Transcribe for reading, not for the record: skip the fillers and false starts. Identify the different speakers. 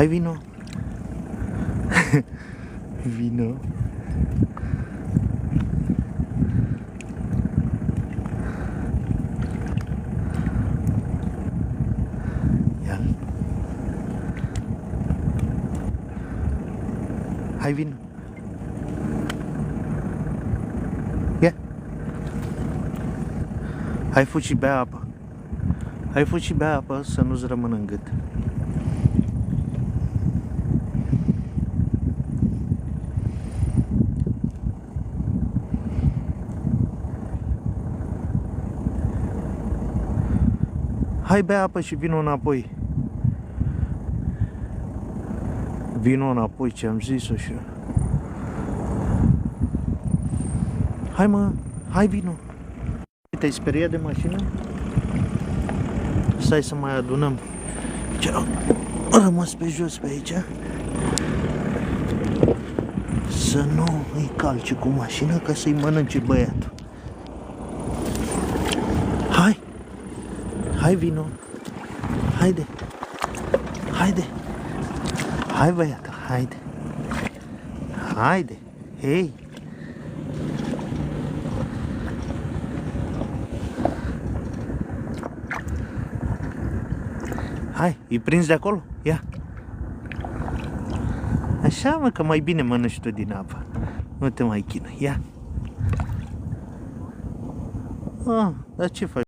Speaker 1: Hai, vino. Vino. Ia. Hai, vino. Ia. Hai, fugi și bea apă. Hai, fugi și bea apă să nu-ți rămână în gât. Hai, bea apă și vino înapoi. Vino înapoi, ce-am zis-o și eu. Hai, mă, hai, vino. Te-ai speriat de mașină? Stai să mai adunăm ce au rămas pe jos pe aici. Să nu îi calce cu mașina ca să-i mănânce băiatul. Hai! Hai, vino! Haide! Haide! Hai, băiatul, haide! Haide! Hei! Hai, îi prinzi de acolo? Ia! Așa, mă, că mai bine mănânci tu din apă. Nu te mai chinui, ia! Ah, dar ce faci?